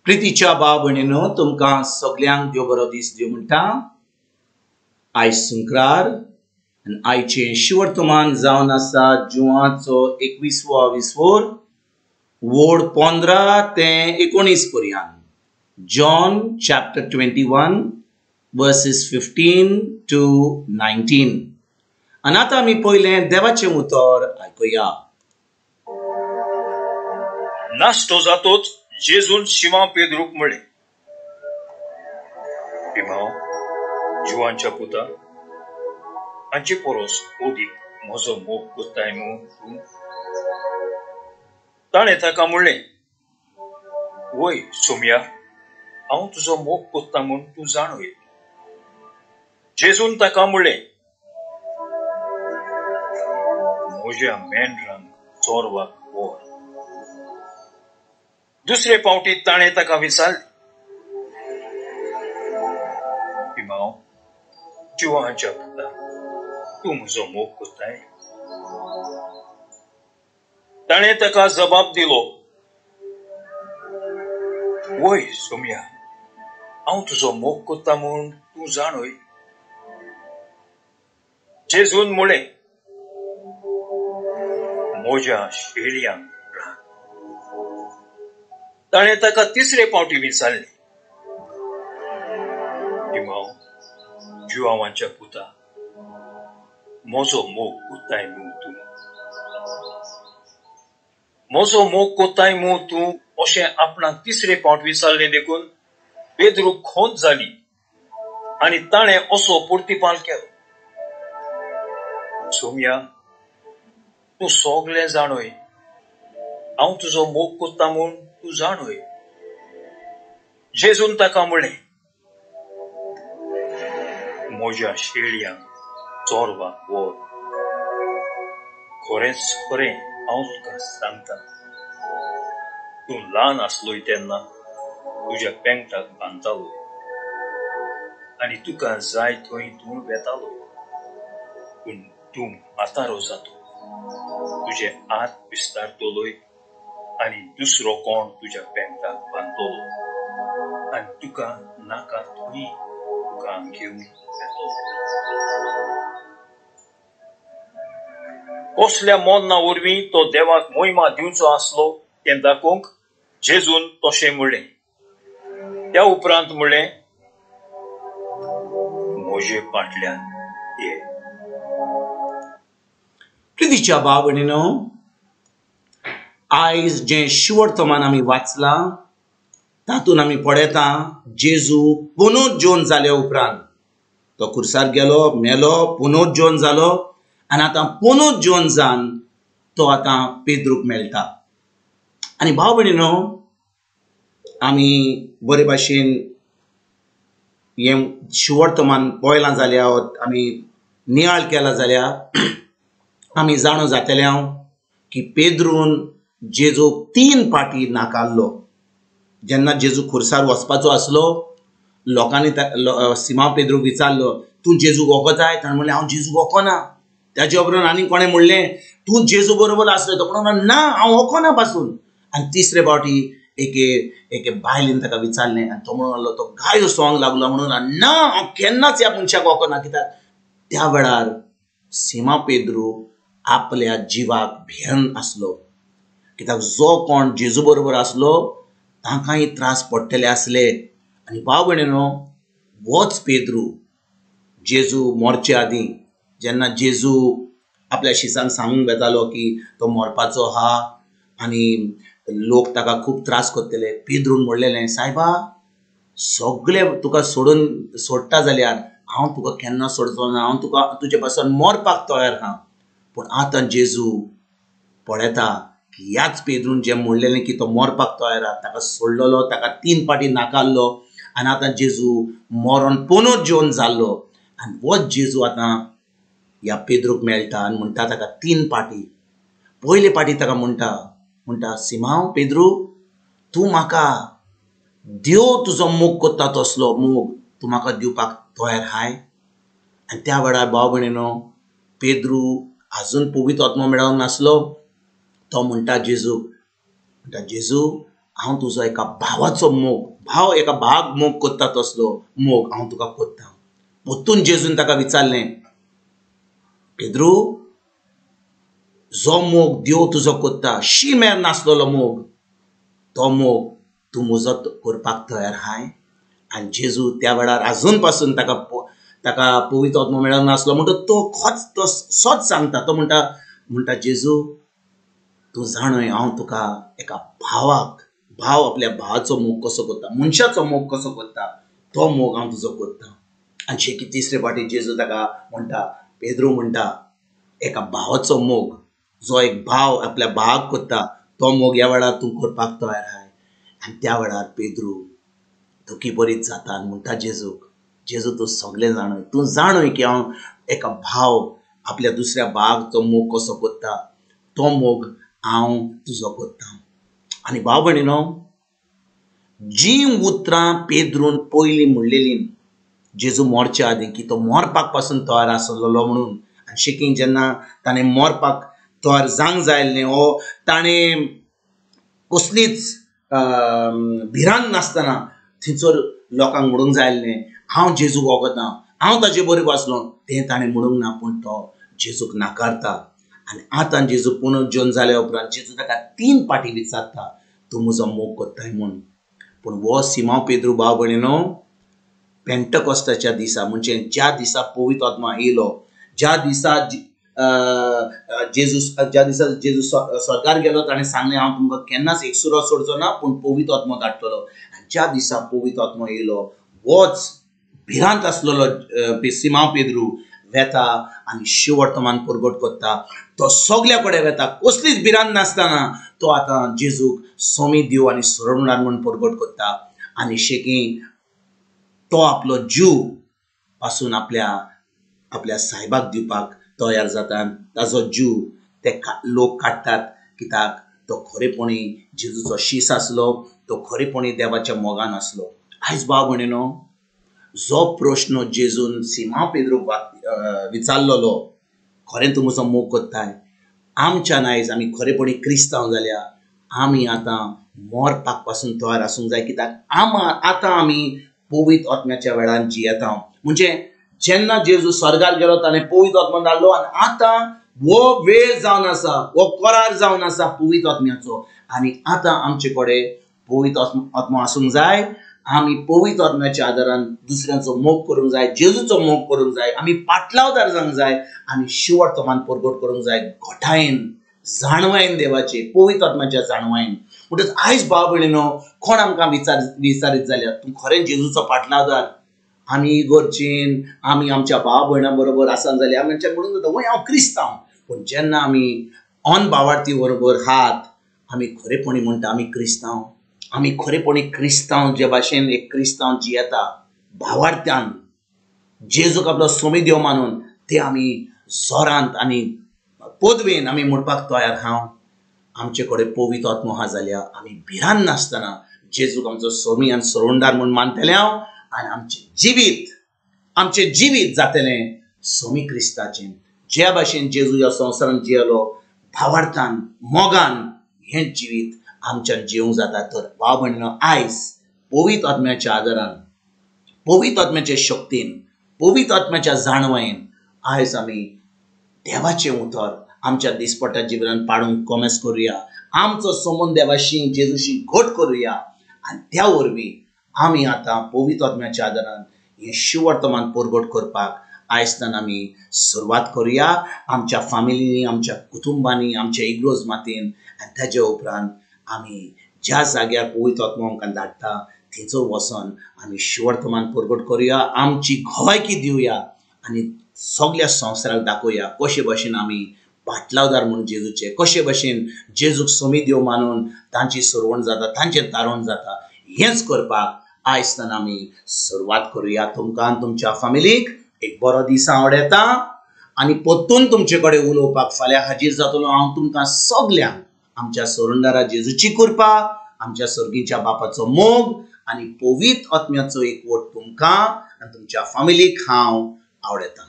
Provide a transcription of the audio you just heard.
प्रितीच्या भाव भयणीनो तुमकां सगल्यांक देव बरो दीस दिवं म्हणटा। आयज सुंक्रार आनी आयचें शिवर्तमान जावन आसा जुवाचो 21वा विसवोर वोड 15 ते 19 पर्यंत। John chapter 21 versus 15 to 19। आनी आतां आमी पयलें देवाचें उतर आयकुया। नाश्तो जातोच जेजून शिमा पेद्रूक म्हणले, पिमाव जुवांच्या पुता हांचे परस ओदीक म्हजो मोग कोत्ताय न्हू तूं? ताणें ताका म्हणलें, वय सोम्या, हांव तुजो मोग कोत्ता म्हूण तूं जाणय। जेजून ताका म्हणलें, म्हज्या मेंढरांक चोरवाक व्हर। दुसरे पावटी ताणें ताका विचारलें, पिमाव जुवांच्या पुता, तूं म्हजो मोग कोत्ताय? ताणें ताका जबाब दिलो, वय सोम्या, हांव तुजो मोग कोत्ता म्हूण तूं जाणय। जेजून म्हणलें, म्हज्या शेळयांक राख। ताणें ताका तिसरे पावटी विचारलें, पिमाव जुवांच्या पुता, म्हजो मोग कोत्ताय न्हू तूं? म्हजो मोग कोत्ताय न्हू तूं अशें आपणाक तिसरे पावट विचारलें देखून पेद्रूक खोंत जाली आनी ताणें असो परतीपाल केलो, सोम्या, तूं सोगलें जाणय, हांव तुजो मोग कोत्ता म्हूण तूं जाणय। जेजून ताका म्हणलें, म्हज्या शेळयांक चोरवाक व्हर। खरेंच खरें हांव तुका सांगता, तूं ल्हान आसलोय तेन्ना तुज्या पेंगटाक बांदतालो आनी तुका जाय थंय तूं वेतालो, पूण तूं म्हातारो जातलो, तुजे हात विस्तारतलोय आनी दुसरो कोण तुज्या पेंगटाक बांदतलो आनी तुका नाका थंय तुका घेवन वेतलो। कसल्या मोन्ना वरवीं तो देवाक महिमा दिवचो आसलो तें दाखोवंक जेजून तशें म्हणलें। त्या उपरांत म्हणलें, म्हजे फाटल्यान ये। प्रितीच्या भाव भयणीनो, आयज जें शिवर्तमान आमी वाचलां तातूंत आमी पळयता जेजू पुनरुज्जीवन जाल्या उपरांत तो खुर्सार गेलो, मेलो, पुनरुज्जीवन जालो आनी आतां पुनरुज्जीवन जावन तो आतां पेद्रूक मेळटा। आनी भाव भयणीनो, आमी बरे भाशेन हें शिवर्तमान पळयलां जाल्यार आमी नियाळ केला जाल्यार आमी जाणो जातले की पेद्रून जेजूक 3 पाटी नाकारलो। जेन्ना जेजू खुर्सार वचपाचो आसलो, लोकांनी सिमा पेद्रूक विचारलो, तूं जेजूक वखताय? ताणें म्हणलें, हांव जेजूक वखना। ताचे उपरांत आनी कोणें म्हणलें, तूं जेजू बरोबर आसलो? तो म्हणून ना, हांव वखना पासून। आनी तिसरे फावटी एके बायलेन ताका विचारलें आनी तो म्हणून लागलो, तो गायो सोंग लागलो म्हणून ना, हांव केन्नाच ह्या मनशाक वखना। कित्याक त्या वेळार सिमा पेद्रू आपल्या जिवाक भियेन आसलो, कित्याक जो कोण जेजू बरोबर आसलो तांकांय त्रास पडटले आसले। आनी भाव भयणीनो, होच पेद्रू जेजू मरचे आदीं जेन्ना जेजू आपल्या शिसांक सांगूंक वेतालो की तो मरपाचो आहा आनी लोक ताका खूब त्रास करतले, पेद्रून म्हणलेलें, सायबा, सगळें तुका सोडटा जाल्यार हांव तुका केन्ना सोडचो ना, हांव तुका तुजे पासून मरपाक तयार आहा। पूण आतां जेजू पळयता की ह्याच पेद्रून जें म्हणलेलें की तो मरपाक तयार आहा, ताका सोडलेलो, ताका 3 पाटी नाकारलो आनी आतां जेजू मरोन पुनरुज्जीवन जाल्लो आनी होच जेजू आतां ह्या पेद्रूक मेळटा आनी म्हणटा ताका 3 पाटी। पयले पाटी ताका म्हणटा सिमांव पेद्रू, तूं म्हाका देव तुजो मोग कोत्ता तसलो मोग तूं म्हाका दिवपाक तयार हाय? आनी त्या वेळार भाव भयणीनो, पेद्रू आजून पवित्र आत्मो मेळोंक नासलो। तो म्हणटा जेजू, हांव तुजो एका भावाचो मोग, भाव एका भावाक मोग कोत्ता तसलो मोग हांव तुका कोत्ता. परतून जेजून ताका विचारलें, पेद्रू, जो मोग देव तुजो कोत्ता, मेर नासलेलो मोग, तो मोग तूं म्हजो करपाक तयार हाय. आनी जेजू त्या वेळार आजून पासून ताका पवित्र आत्मो मेळोंक नासलो म्हणटच तो सोच सांगता. तो म्हणटा जेजू, तूं जाणय हांव तुका एका भाव आपल्या भावाचो मोग कसो कोत्ता, मनशाचो मोग कसो कोत्ता, तो मोग हांव तुजो कोत्ता. आनी शेकी तिसरे फावटी जेजू ताका म्हणटा, पेद्रू म्हणटा, एका भावाचो मोग, जो एक भाव आपल्या भावाक कोत्ता, तो मोग ह्या वेळार तूं करपाक तयार हाय. आनी त्या वेळार पेद्रू दुखी बरीच जाता आनी म्हणटा जेजू तूं सगळें जाणय, तूं जाणय की हांव एका भाव आपल्या दुसऱ्या भावाचो मोग कसो कोत्ता, तो मोग हांव तुजो कोत्ता. आनी भाव भयणीनो, जी उतरां पेद्रून पयलीं म्हणलेली जेजू मरच्या आदीं, की तो मरपाक पासून तयार आसलेलो म्हणून, आनी शेकीन जेन्ना ताणें मरपाक तयार जावंक जाय न्ही, हो ताणें कसलीच भिरांत नासतना थंयसर लोकांक म्हणूंक जाय न्ही, हांव जेजूक वगता, हांव ताचे बरोबर आसलो, तें ताणें म्हणूंक ना. पूण तो जेजूक नाकारता. आनी आतां जेजू पुनर्जीवन जाल्या उपरांत जेजू ताका 3 फावटी विचारता, तूं म्हजो मोग कोत्ताय म्हूण. पूण हो सिमांव पेद्रू भाव भयणीनो, पेंटकॉस्ताच्या दिसा, म्हणजे ज्या दिसा पवित्र आत्मा येयलो, ज्या दिसा जेजू स्वर्गार गेलो, ताणें सांगलें हांव तुमकां केन्नाच एकसुरो सोडचो ना, पूण पवित्र आत्मा धाडटलो. आनी ज्या दिसा पवित्र आत्मा येयलो, होच भिरांत आसलेलो सिमांव पेद्रू वेता आनी शिव वर्तमान परगट कोत्ता. तो सगल्या कडेन वेता, कसलीच भिरांत नासतना तो आतां जेजूक सोमी दिव आनी सोडवणार म्हूण परगट कोत्ता. आनी शेकी तो आपलो जीव पासून आपल्या साहेबाक दिवपाक तयार जाता. ताजो जीव ते लोक काडटात, कित्याक तो खरेपणी जेजूचो शीस आसलो, तो खरेपणी देवाच्या मोगान आसलो. आयज भाव भयणीनो, जो प्रश्न जेजून सिमांव पेद्रूक विचारलेलो, खरें तूं म्हजो मोग कोत्ताय, आमच्यान आयज आमी खरेपणी क्रिस्तांव जाल्या, आमी आतां मरपाक पासून तयार आसूंक जाय. कित्याक आतां आमी पवित्र आत्म्याच्या वेळान जियेता. म्हणजे जेन्ना जेजू स्वर्गार गेलो, ताणें पवित्र आत्मा धाडलो, आनी आतां हो वेळ जावन आसा, हो करार जावन आसा पवित्र आत्म्याचो. आनी आतां आमचे कडेन पवित्र आत्मा आसूंक जाय. आमी पवित्र आत्म्याच्या आदारान दुसऱ्यांचो मोग करूंक जाय, जेजूचो मोग करूंक जाय, आमी पाटलावदार जावंक जाय, आनी शिव वर्तमान परगट करूंक जाय घोटायेन, जाणवायेन, देवाचे पवित्र आत्म्याच्या जाणवायेन. म्हणटच आयज भाव भयणीनो, कोण आमकां विचारीत जाल्यार तूं खरें जेजूचो पाटलावदार, आमी इगोर्जीन आमी आमच्या भाव भयणां बरोबर आसा जाल्यार आमी म्हणूंक जाता वय हांव क्रिस्तांव. पूण जेन्ना आमी ऑन भावार्थी बरोबर हात, आमी खरेपणी म्हणटा आमी क्रिस्तांव. आमी खरेपणी क्रिस्तांव जे भाशेन एक क्रिस्तांव जियेता भावार्थ्यान, जेजूक आपलो सोमी देव मानून, ते आमी जोरांत आनी पदवेन आमी म्हणपाक तयार हांव. आमचे कडेन पवित्र आत्मो आहा जाल्यार आमी भिरांत नासतना जेजूक आमचो सोमी आनी सोडवणदार म्हूण मानतले हांव. आनी आमचे जिवीत जातलें सोमी क्रिस्ताचें. ज्या भाशेन जेजू ह्या संवसारान जियेलो भावार्थान, मोगान, हें जिवीत आमच्यान जिवंक जाता. तर भाव भयणीनो, आयज पवित्र आत्म्याच्या आदारान, पवित्र आत्म्याच्या शक्तीन, पवित्र आत्म्याच्या जाणवायेन आयज आमी देवाचें उतर आमच्या दिसपट्ट्या जिवितांत पाडूंक कोमेस करुया. आमचो संबंद देवाशी, जेजूशी घट करुया. आनी त्या वरवीं आमी आतां पवित्र आत्म्याच्या आदारान हें शिव वर्तमान परगट करपाक आयजतान आमी सुरवात करुया. आमच्या फॅमिलींनी, आमच्या कुटुंबांनी, आमच्या इग्रोज मातीन. आनी ताचे उपरांत आमी ज्या जाग्यार पवित्र आत्मो आमकां धाडटा थंयसर वचोन आमी शिव वर्तमान परगट करुया, आमची घोवायकी दिवया आनी सगल्या संवसाराक दाखोवया कशे भाशेन आमी पाटलावदार म्हणून जेजूचे, कशे भाशेन जेजूक सोमी देव मानून तांची सरवण जाता, तांचें दारोवन जाता. हेंच करपाक आयजतान आमी सुरवात करुया. तुमकां आनी तुमच्या फॅमिलीक एक बरो दीस हांव येता आनी परतून तुमचे कडेन उलोवपाक फाल्यां हाजीर जातलो. हांव तुमकां सगल्यांक आमच्या सोडवणदारा जेजूची कृपा, आमच्या सर्गीच्या बापाचो मोग आनी पवित्र आत्म्याचो एकवट तुमकां आनी तुमच्या फॅमिलीक हांव आवडटा.